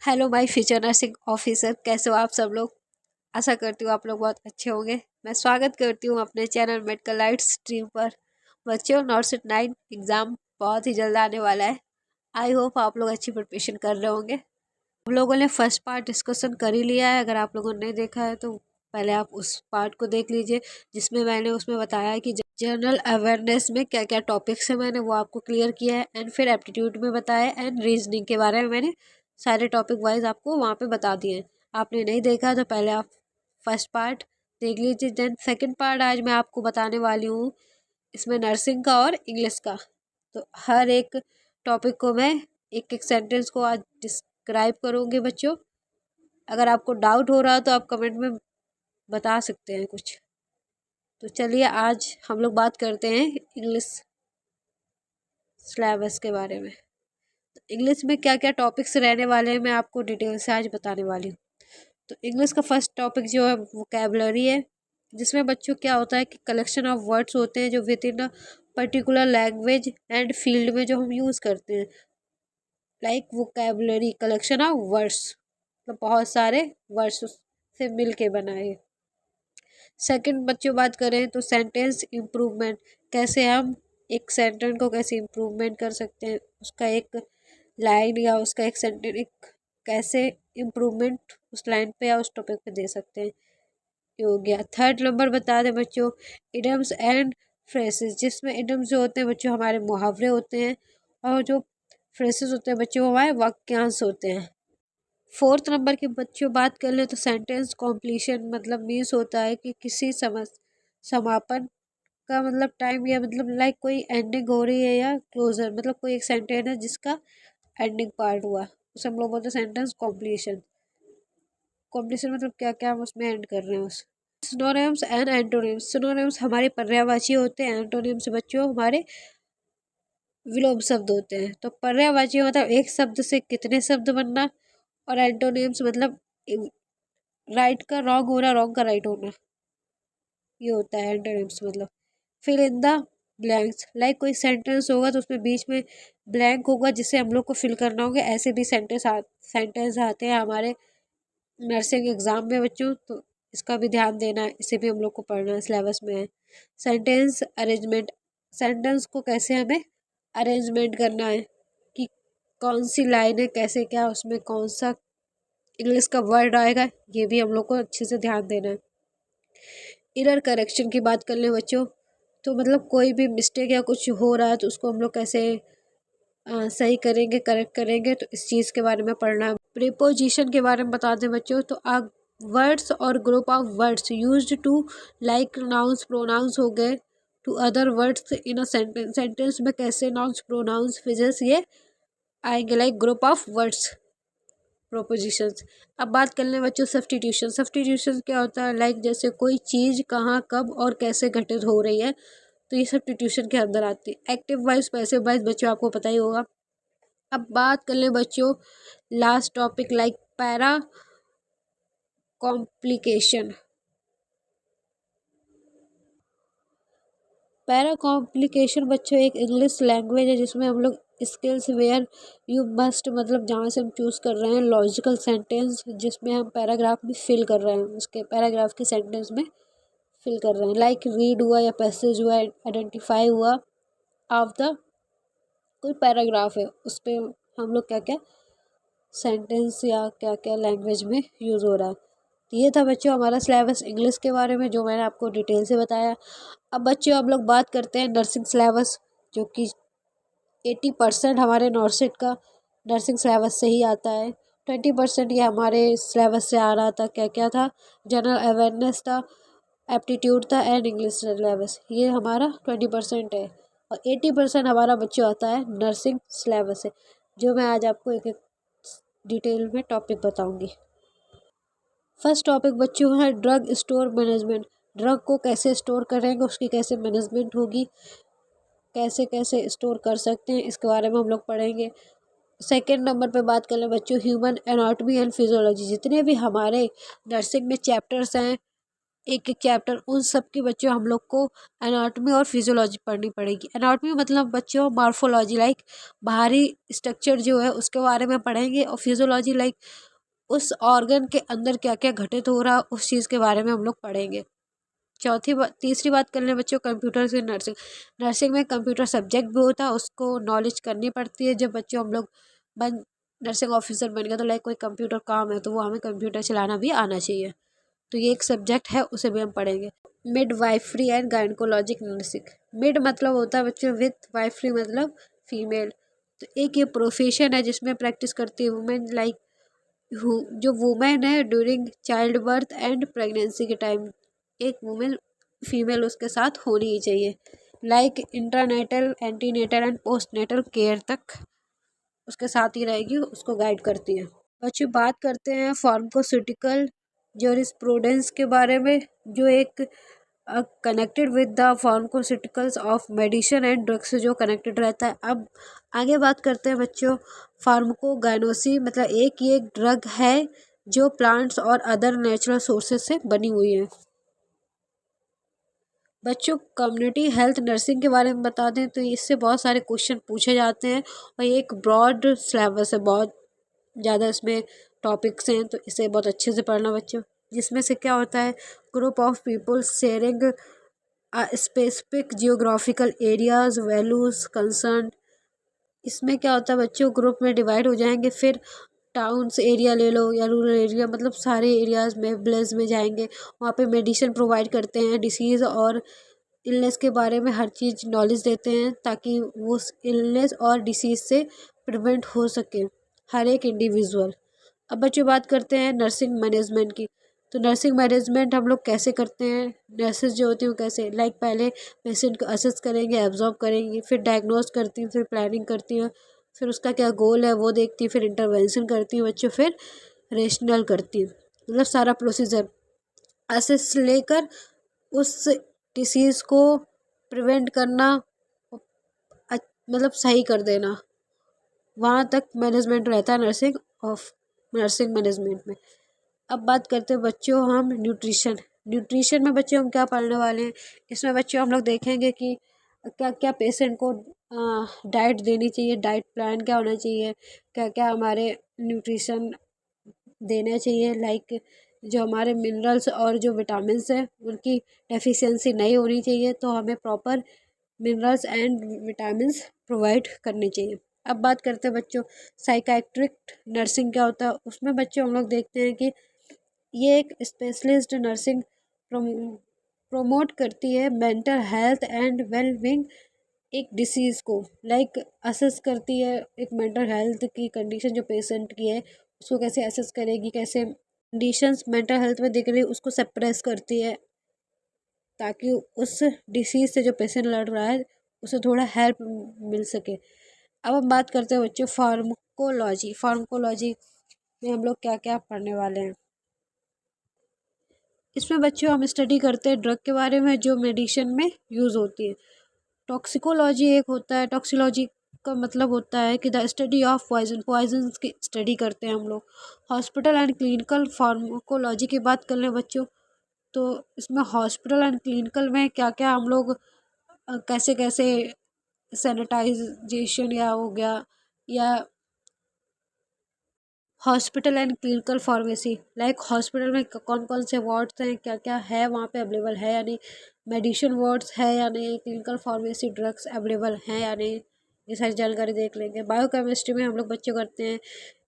Hello my future nursing officer, कैसे हो आप सब लोग। आशा करती हूँ आप लोग बहुत अच्छे होंगे। मैं स्वागत करती हूँ अपने चैनल मेडिकल लाइट स्ट्रीम पर। बच्चों, नॉर्सिट 9 एग्ज़ाम बहुत ही जल्द आने वाला है। आई होप आप लोग अच्छी प्रिपरेशन कर रहे होंगे। हम लोगों ने फर्स्ट पार्ट डिस्कशन कर ही लिया है। अगर आप लोगों ने नहीं देखा है तो पहले आप उस पार्ट को देख लीजिए, जिसमें मैंने उसमें बताया है कि जनरल अवेयरनेस में क्या क्या टॉपिक्स है, मैंने वो आपको क्लियर किया है। एंड फिर एप्टीट्यूड में बताया एंड रीजनिंग के बारे में मैंने सारे टॉपिक वाइज आपको वहाँ पे बता दिए हैं। आपने नहीं देखा तो पहले आप फर्स्ट पार्ट देख लीजिए। देन सेकंड पार्ट आज मैं आपको बताने वाली हूँ, इसमें नर्सिंग का और इंग्लिश का। तो हर एक टॉपिक को मैं एक एक सेंटेंस को आज डिस्क्राइब करूँगी बच्चों। अगर आपको डाउट हो रहा है तो आप कमेंट में बता सकते हैं कुछ। तो चलिए आज हम लोग बात करते हैं इंग्लिश सिलेबस के बारे में। तो इंग्लिश में क्या क्या टॉपिक्स रहने वाले हैं मैं आपको डिटेल से आज बताने वाली हूँ। तो इंग्लिश का फर्स्ट टॉपिक जो है वोकैबुलरी है, जिसमें बच्चों क्या होता है कि कलेक्शन ऑफ वर्ड्स होते हैं जो with in a particular language and field में जो हम यूज़ करते हैं। Like vocabulary collection of words, तो बहुत सारे वर्ड्स से मिल के बनाए। सेकंड बच्चों बात करें तो सेंटेंस इम्प्रूवमेंट, कैसे हम एक सेंटेंस को कैसे इम्प्रूवमेंट कर सकते हैं, उसका एक लाइन या उसका एक सेंटेंस एक कैसे इम्प्रूवमेंट उस लाइन पे या उस टॉपिक पे दे सकते हैं, ये हो गया। थर्ड नंबर बता दें बच्चों, इडियम्स एंड फ्रेसेस, जिसमें इडियम्स जो होते हैं बच्चों हमारे मुहावरे होते हैं, और जो फ्रेसेस होते हैं बच्चों हमारे वाक्यांश होते हैं। फोर्थ नंबर के बच्चों बात कर ले तो सेंटेंस कॉम्प्लीशन मतलब मीन्स होता है कि किसी समापन का मतलब टाइम, या मतलब लाइक कोई एंडिंग हो रही है या क्लोजर, मतलब कोई एक सेंटेंस है जिसका एंडिंग पार्ट हुआ, उसे हम लोग बोलते हैं सेंटेंस कॉम्प्लीशन। कॉम्प्लीशन मतलब क्या क्या हम उसमें एंड कर रहे हैं उस। सिनोनिम्स एंड एंटोनिम्स, सिनोनिम्स हमारे पर्यायवाची होते हैं, एंटोनिम्स बच्चों हमारे विलोम शब्द होते हैं। तो पर्यायवाची मतलब एक शब्द से कितने शब्द बनना, और एंटोनिम्स मतलब राइट का रॉन्ग होना, रॉन्ग का राइट होना, ये होता है एंटोनिम्स मतलब। Fill in the blanks, like कोई सेंटेंस होगा तो उसमें बीच में ब्लैंक होगा जिसे हम लोग को फिल करना होगा। ऐसे भी सेंटेंस आते हैं हमारे नर्सिंग एग्जाम में बच्चों, तो इसका भी ध्यान देना है, इसे भी हम लोग को पढ़ना है, सिलेबस में है। सेंटेंस अरेंजमेंट, सेंटेंस को कैसे हमें अरेंजमेंट करना है, कि कौन सी लाइन है, कैसे क्या उसमें कौन सा इंग्लिश का वर्ड आएगा, ये भी हम लोग को अच्छे से ध्यान देना है। एरर करेक्शन की बात कर ले बच्चों, तो मतलब कोई भी मिस्टेक या कुछ हो रहा है तो उसको हम लोग कैसे सही करेंगे, करेक्ट करेंगे, तो इस चीज़ के बारे में पढ़ना है। प्रीपोजिशन के बारे में बता दें बच्चों, तो वर्ड्स और group of words used to like nouns pronouns हो गए to other words in a sentence, sentence में कैसे नाउन्स प्रोनाउंस फिजर्स ये आएंगे, like group of words propositions. अब बात कर लें बच्चों सब्स्टिट्यूशन, सब्स्टिट्यूशन क्या होता है, लाइक जैसे कोई चीज़ कहाँ कब और कैसे घटित हो रही है, तो ये सब्स्टिट्यूशन के अंदर आती है। एक्टिव वॉइस पैसिव वॉइस बच्चों आपको पता ही होगा। अब बात कर लें बच्चों last topic, like para complication. Para complication बच्चों एक इंग्लिश लैंग्वेज है जिसमें हम लोग स्किल्स वेयर यू मस्ट, मतलब जहाँ से हम चूज़ कर रहे हैं लॉजिकल सेंटेंस, जिसमें हम पैराग्राफ में फिल कर रहे हैं, उसके पैराग्राफ के सेंटेंस में फिल कर रहे हैं। लाइक रीड हुआ या पैसेज हुआ, आइडेंटिफाई हुआ ऑफ द कोई पैराग्राफ है, उस पर हम लोग क्या क्या सेंटेंस या क्या क्या लैंग्वेज में यूज़ हो रहा है। तो ये था बच्चों हमारा सिलेबस इंग्लिश के बारे में, जो मैंने आपको डिटेल से बताया। अब बच्चों हम लोग बात करते हैं नर्सिंग सिलेबस, जो कि 80% हमारे नॉर्सिट का नर्सिंग सिलेबस से ही आता है। 20% ये हमारे सिलेबस से आ रहा था, क्या क्या था, जनरल अवेयरनेस था, एप्टीट्यूड था एंड इंग्लिश सिलेबस, ये हमारा 20% है। और 80% हमारा बच्चों आता है नर्सिंग सिलेबस से, जो मैं आज आपको एक एक डिटेल में टॉपिक बताऊंगी। फर्स्ट टॉपिक बच्चों है ड्रग स्टोर मैनेजमेंट, ड्रग को कैसे स्टोर करेंगे, उसकी कैसे मैनेजमेंट होगी, कैसे कैसे स्टोर कर सकते हैं, इसके बारे में हम लोग पढ़ेंगे। सेकेंड नंबर पे बात कर लें बच्चों ह्यूमन एनाटॉमी एंड फिजियोलॉजी, जितने भी हमारे नर्सिंग में चैप्टर्स हैं एक एक चैप्टर उन सब के बच्चों हम लोग को एनाटॉमी और फिजियोलॉजी पढ़नी पड़ेगी। एनाटॉमी मतलब बच्चों मॉर्फोलॉजी लाइक बाहरी स्ट्रक्चर जो है उसके बारे में पढ़ेंगे, और फिजियोलॉजी लाइक उस ऑर्गन के अंदर क्या क्या घटित हो रहा उस चीज़ के बारे में हम लोग पढ़ेंगे। तीसरी बात कर लें बच्चों, कंप्यूटर से नर्सिंग। नर्सिंग में कंप्यूटर सब्जेक्ट भी होता है, उसको नॉलेज करनी पड़ती है। जब बच्चों हम लोग बन नर्सिंग ऑफिसर बन गए तो लाइक कोई कंप्यूटर काम है तो वो हमें कंप्यूटर चलाना भी आना चाहिए, तो ये एक सब्जेक्ट है, उसे भी हम पढ़ेंगे। Midwifery and gynaecologic nursing. Mid मतलब होता है बच्चों विथ, वाइफरी मतलब फीमेल। तो एक ये प्रोफेशन है जिसमें प्रैक्टिस करती है वुमेन लाइक जो वुमेन है during child birth and pregnancy के टाइम, एक वुमेन फीमेल उसके साथ होनी ही चाहिए। Like intranatal, antenatal and postnatal care तक उसके साथ ही रहेगी, उसको गाइड करती है। बच्चों बात करते हैं फार्माकोस्यूटिकल जूरिस्प्रूडेंस के बारे में, जो एक connected with the pharmaceuticals of medicine and drugs से जो कनेक्टेड रहता है। अब आगे बात करते हैं बच्चों फार्माकोगाइनोसी, मतलब ये एक ड्रग है जो प्लांट्स और अदर नेचुरल सोर्सेज से बनी हुई है। बच्चों कम्युनिटी हेल्थ नर्सिंग के बारे में बता दें तो इससे बहुत सारे क्वेश्चन पूछे जाते हैं, और ये एक ब्रॉड सिलेबस है, बहुत ज़्यादा इसमें टॉपिक्स हैं, तो इसे बहुत अच्छे से पढ़ना बच्चों। जिसमें से क्या होता है, group of people sharing specific geographical areas values concern. इसमें क्या होता है बच्चों, ग्रुप में डिवाइड हो जाएंगे, फिर टाउन्स एरिया ले लो या रूरल एरिया, मतलब सारे एरियाज में विलेज में जाएंगे, वहाँ पे मेडिसिन प्रोवाइड करते हैं, डिसीज़ और इलनेस के बारे में हर चीज़ नॉलेज देते हैं ताकि वो इलनेस और डिसीज़ से प्रिवेंट हो सके हर एक इंडिविजुअल। अब बच्चों बात करते हैं नर्सिंग मैनेजमेंट की। तो नर्सिंग मैनेजमेंट हम लोग कैसे करते हैं, नर्सेज जो होती हैं वो कैसे लाइक पहले पेशेंट को असेस करेंगे, एब्जॉर्ब करेंगी, फिर डायग्नोज करती हैं, फिर प्लानिंग करती हैं, फिर उसका क्या गोल है वो देखती हैं, फिर इंटरवेंशन करती हैं बच्चों, फिर रेशनल करती हैं, मतलब सारा प्रोसीजर असेस लेकर उस डिसीज़ को प्रिवेंट करना, मतलब सही कर देना, वहाँ तक मैनेजमेंट रहता है नर्सिंग मैनेजमेंट में। अब बात करते हैं बच्चों हम न्यूट्रिशन। न्यूट्रिशन में बच्चों हम क्या पढ़ने वाले हैं, इसमें बच्चों हम लोग देखेंगे कि क्या क्या पेशेंट को डाइट देनी चाहिए, डाइट प्लान क्या होना चाहिए, क्या क्या हमारे न्यूट्रिशन देना चाहिए, लाइक जो हमारे मिनरल्स और जो विटामिन्स हैं उनकी डेफिशिएंसी नहीं होनी चाहिए, तो हमें proper minerals and vitamins provide करने चाहिए। अब बात करते हैं बच्चों साइकाइट्रिक नर्सिंग क्या होता है। उसमें बच्चों हम लोग देखते हैं कि ये एक स्पेशलिस्ट नर्सिंग प्रोमोट करती है mental health and well being, एक डिसीज़ को लाइक असेस करती है, एक मेंटल हेल्थ की कंडीशन जो पेशेंट की है उसको कैसे असेस करेगी, कैसे कंडीशंस मेंटल हेल्थ में दिख रही है उसको सप्रेस करती है ताकि उस डिसीज़ से जो पेशेंट लड़ रहा है उसे थोड़ा हेल्प मिल सके। अब हम बात करते हैं बच्चों फार्माकोलॉजी। फार्माकोलॉजी में हम लोग क्या क्या पढ़ने वाले हैं, इसमें बच्चों हम स्टडी करते हैं ड्रग के बारे में जो मेडिसिन में यूज़ होती है। टॉक्सिकोलॉजी एक होता है, टॉक्सिकोलॉजी का मतलब होता है कि द स्टडी ऑफ पॉइजन की स्टडी करते हैं हम लोग। हॉस्पिटल एंड क्लिनिकल फार्माकोलॉजी की बात कर लें बच्चों, तो इसमें हॉस्पिटल एंड क्लिनिकल में क्या क्या हम लोग कैसे कैसे सैनिटाइजेशन या हो गया, या hospital and clinical pharmacy like hospital में कौन कौन से वार्ड्स हैं, क्या क्या है वहाँ पे अवेलेबल है या नहीं, मेडिसिन वार्ड्स है या नहीं, क्लिनिकल फार्मेसी ड्रग्स अवेलेबल हैं या नहीं, ये सारी जानकारी देख लेंगे। बायोकेमिस्ट्री में हम लोग बच्चों करते हैं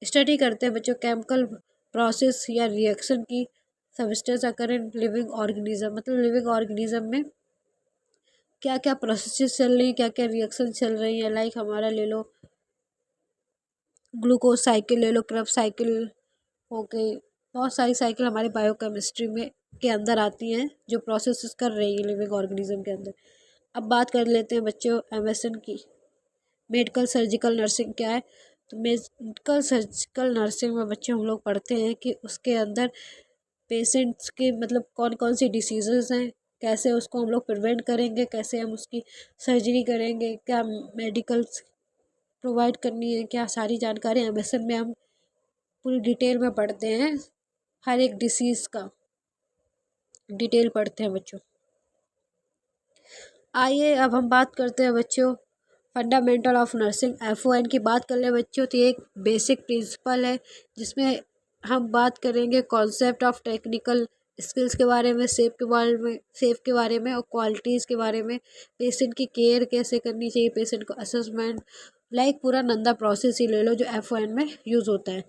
स्टडी करते हैं बच्चों केमिकल प्रोसेस या रिएक्शन की, substance occur in living organism, मतलब लिविंग ऑर्गेनिज्म में क्या क्या प्रोसेस चल रही हैं, क्या क्या रिएक्शन चल रही हैं, लाइक हमारा ले लो ग्लूकोज साइकिल ले लो, क्रेब्स साइकिल हो गई, बहुत सारी साइकिल हमारी बायोकेमिस्ट्री में के अंदर आती हैं जो प्रोसेस कर रही है लिविंग ऑर्गेनिज्म के अंदर। अब बात कर लेते हैं बच्चों एमएसएन की, मेडिकल सर्जिकल नर्सिंग क्या है। तो मेडिकल सर्जिकल नर्सिंग में बच्चों हम लोग पढ़ते हैं कि उसके अंदर पेशेंट्स के मतलब कौन कौन सी डिसीज़ेज़ हैं, कैसे उसको हम लोग प्रिवेंट करेंगे, कैसे हम उसकी सर्जरी करेंगे, क्या मेडिकल प्रोवाइड करनी है, क्या सारी जानकारी एमएसएन में हम पूरी डिटेल में पढ़ते हैं हर एक डिसीज़ का। डिटेल पढ़ते हैं बच्चों। आइए अब हम बात करते हैं बच्चों फंडामेंटल ऑफ नर्सिंग FON की बात कर ले बच्चों। तो ये एक बेसिक प्रिंसिपल है जिसमें हम बात करेंगे कॉन्सेप्ट ऑफ टेक्निकल स्किल्स के बारे में, सेफ के बारे में और क्वालिटीज़ के बारे में, पेशेंट की केयर कैसे करनी चाहिए, पेशेंट को असेसमेंट, लाइक पूरा नंदा प्रोसेस ही ले लो जो FON में यूज़ होता है।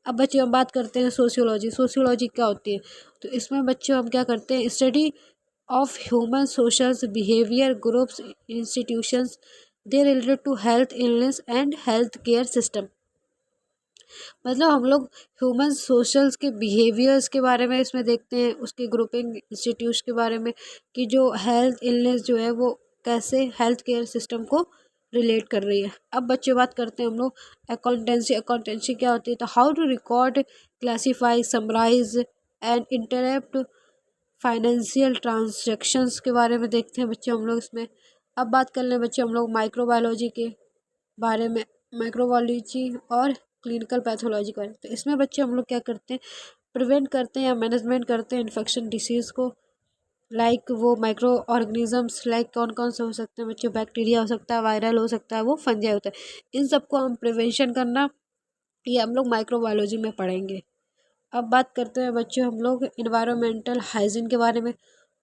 अब बच्चों हम बात करते हैं सोशियोलॉजी। सोशियोलॉजी क्या होती है? तो इसमें बच्चों हम क्या करते हैं, study of human social behavior groups institutions they related to health illness and health care system। मतलब हम लोग ह्यूमन सोशल्स के बिहेवियर्स के बारे में इसमें देखते हैं, उसके ग्रुपिंग इंस्टीट्यूट्स के बारे में कि जो हेल्थ इलनेस जो है वो कैसे हेल्थ केयर सिस्टम को रिलेट कर रही है। अब बच्चे बात करते हैं हम लोग अकाउंटेंसी। अकाउंटेंसी क्या होती है? तो how to record, classify, summarise and interrupt financial transactions के बारे में देखते हैं बच्चे हम लोग इसमें। अब बात कर लें बच्चे हम लोग माइक्रोबायोलॉजी के बारे में, माइक्रोबायोलॉजी और क्लिनिकल पैथोलॉजी के बारे में। तो इसमें बच्चे हम लोग क्या करते हैं, प्रिवेंट करते हैं या मैनेजमेंट करते हैं इन्फेक्शन डिसीज़ को। लाइक वो माइक्रो ऑर्गेनिजम्स लाइक कौन कौन से हो सकते हैं बच्चों? बैक्टीरिया हो सकता है, वायरल हो सकता है, वो फंजाई होता है। इन सबको हम प्रिवेंशन करना ये हम लोग माइक्रोबायोलॉजी में पढ़ेंगे। अब बात करते हैं बच्चों हम लोग इन्वायरमेंटल हाइजीन के बारे में।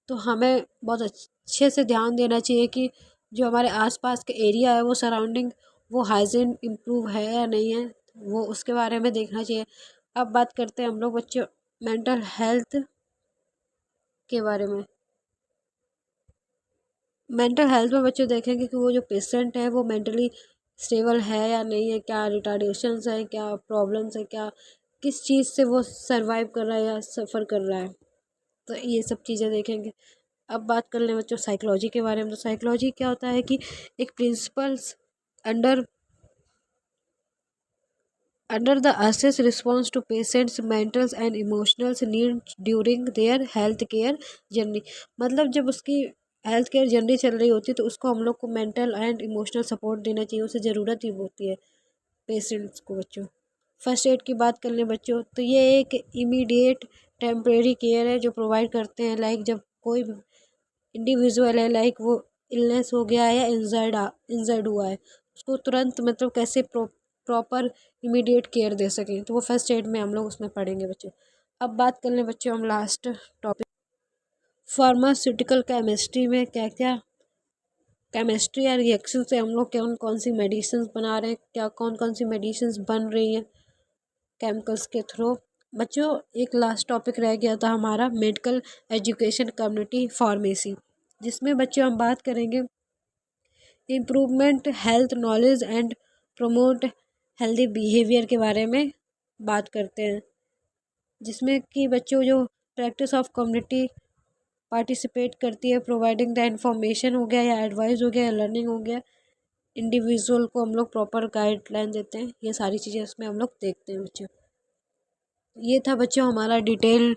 तो हमें बहुत अच्छे से ध्यान देना चाहिए कि जो हमारे आसपास के एरिया है वो सराउंडिंग वो हाइजीन इम्प्रूव है या नहीं है, वो उसके बारे में देखना चाहिए। अब बात करते हैं हम लोग बच्चों मेंटल हेल्थ के बारे में। मेंटल हेल्थ में बच्चों देखेंगे कि वो जो पेशेंट है वो मेंटली स्टेबल है या नहीं है, क्या रिटार्डेशंस है, क्या प्रॉब्लम्स है, क्या किस चीज़ से वो सरवाइव कर रहा है या सफ़र कर रहा है। तो ये सब चीज़ें देखेंगे। अब बात कर लें बच्चों साइकोलॉजी के बारे में। तो साइकोलॉजी क्या होता है कि एक principles under under the assess response to patients mentals and emotionals need during their health care journey. मतलब जब उसकी हेल्थ केयर जर्नी चल रही होती है तो उसको हम लोग को मेंटल एंड इमोशनल सपोर्ट देना चाहिए, उसे ज़रूरत ही होती है पेशेंट्स को बच्चों। फर्स्ट एड की बात कर लें बच्चों तो ये एक इमीडिएट टेम्परेरी केयर है जो प्रोवाइड करते हैं। लाइक जब कोई इंडिविजुअल है लाइक वो इलनेस हो गया है या इंजर्ड हुआ है, उसको तुरंत मतलब कैसे प्रॉपर इमीडिएट केयर दे सकें, तो वो फर्स्ट एड में हम लोग उसमें पढ़ेंगे बच्चों। अब बात कर लें बच्चों हम लास्ट टॉपिक फार्मास्यूटिकल केमिस्ट्री में क्या क्या केमिस्ट्री या रिएक्शन से हम लोग कौन कौन सी मेडिसिन बना रहे हैं, क्या कौन कौन सी मेडिसिन बन रही हैं केमिकल्स के थ्रू। बच्चों एक लास्ट टॉपिक रह गया था हमारा मेडिकल एजुकेशन कम्युनिटी फार्मेसी, जिसमें बच्चों हम बात करेंगे improvement health knowledge and promote healthy behaviour के बारे में बात करते हैं, जिसमें कि बच्चों जो प्रैक्टिस ऑफ कम्युनिटी पार्टिसिपेट करती है, प्रोवाइडिंग द इंफॉर्मेशन हो गया या एडवाइस हो गया या लर्निंग हो गया, इंडिविजुअल को हम लोग प्रॉपर गाइडलाइन देते हैं, ये सारी चीज़ें इसमें हम लोग देखते हैं बच्चों। ये था बच्चों हमारा डिटेल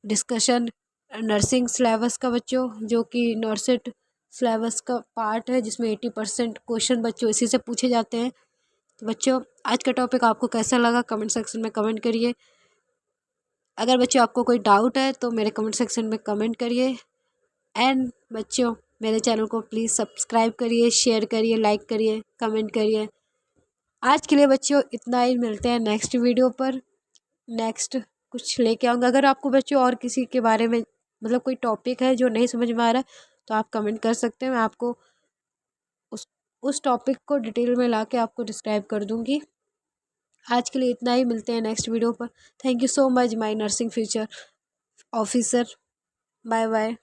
डिस्कशन नर्सिंग सिलेबस का बच्चों, जो कि नॉर्सेट सिलेबस का पार्ट है जिसमें 80% क्वेश्चन बच्चों इसी से पूछे जाते हैं। तो बच्चों आज का टॉपिक आपको कैसा लगा कमेंट सेक्शन में कमेंट करिए। अगर बच्चों आपको कोई डाउट है तो मेरे कमेंट सेक्शन में कमेंट करिए। एंड बच्चों मेरे चैनल को प्लीज़ सब्सक्राइब करिए, शेयर करिए, लाइक करिए, कमेंट करिए। आज के लिए बच्चों इतना ही, मिलते हैं नेक्स्ट वीडियो पर। नेक्स्ट कुछ लेके आऊँगा। अगर आपको बच्चों और किसी के बारे में मतलब कोई टॉपिक है जो नहीं समझ में आ रहा है तो आप कमेंट कर सकते हैं, मैं आपको उस उस टॉपिक को डिटेल में ला के आपको डिस्क्राइब कर दूँगी। आज के लिए इतना ही, मिलते हैं नेक्स्ट वीडियो पर। Thank you so much my nursing future officer. Bye bye.